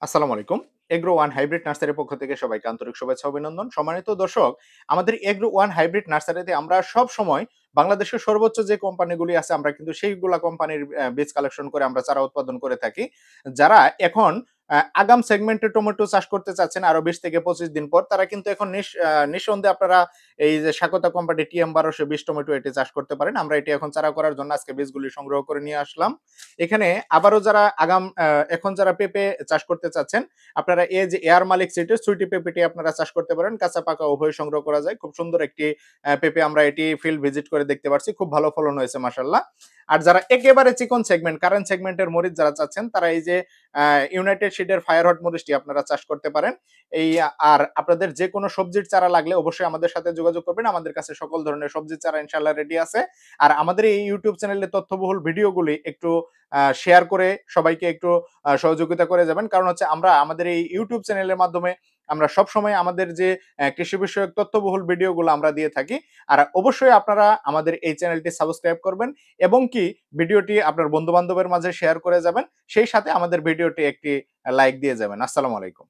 আসসালামু আলাইকুম। Agro one hybrid নার্সারির পক্ষ থেকে সবাইকে আন্তরিক শুভেচ্ছা অভিনন্দন। সম্মানিত দর্শক, আমাদের এগ্রো ওয়ান হাইব্রিড নার্সারিতে আমরা সবসময় বাংলাদেশের সর্বোচ্চ যে কোম্পানিগুলি আছে আমরা কিন্তু সেইগুলা কোম্পানির বীজ কালেকশন করে আমরা চারা উৎপাদন করে থাকি। যারা এখন আগাম সেগমেন্টে টমেটো চাষ করতে চাচ্ছেন আরো ২০ থেকে ২৫ দিন পর তারা কিন্তু এখন নিঃসন্দেহে আপনারা এই যে স্বাগতা কোম্পানি TM ১২২০ টমেটো এটি চাষ করতে পারেন। আমরা এটি এখন চারা করার জন্য আজকে বীজগুলি সংগ্রহ করে নিয়ে আসলাম। এখানে আবারও যারা আগাম এখন যারা পেঁপে চাষ করতে চাচ্ছেন, আপনারা এই যে এয়ার মালিক সিডের সুইটি পেঁপেটি আপনারা চাষ করতে পারেন। কাঁচা পাকা উভয় সংগ্রহ করা যায়। খুব সুন্দর একটি পেঁপে আমরা এটি ফিল্ড ভিজিট করে দেখতে পারছি। খুব ভালো ফলন হয়েছে মাশাআল্লাহ। আর যারা একেবারে চিকন সেগমেন্ট, কারেন্ট সেগমেন্টের মরিচ যারা চাচ্ছেন, তারা এই যে ইউনাইটেড সিডের ফায়ারহট মরিচটি আপনারা চাষ করতে পারেন। এই আর আপনাদের যেকোনো সবজির চারা লাগলে অবশ্যই আমাদের সাথে যোগাযোগ করবেন। আমাদের কাছে সকল ধরনের সবজির চারা ইনশাআল্লাহ রেডি আছে। আর আমাদের এই ইউটিউব চ্যানেলে তথ্যবহুল ভিডিওগুলি একটু শেয়ার করে সবাইকে একটু সহযোগিতা করে যাবেন। কারণ হচ্ছে আমরা আমাদের এই ইউটিউব চ্যানেলের মাধ্যমে আমরা সবসময় আমাদের যে কৃষি বিষয়ক তথ্যবহুল ভিডিওগুলো আমরা দিয়ে থাকি। আর অবশ্যই আপনারা আমাদের এই চ্যানেলটি সাবস্ক্রাইব করবেন এবং কি ভিডিওটি আপনার বন্ধু-বান্ধবের মাঝে শেয়ার করে যাবেন। সেই সাথে আমাদের ভিডিওটি একটি লাইক দিয়ে যাবেন। আসসালামু আলাইকুম।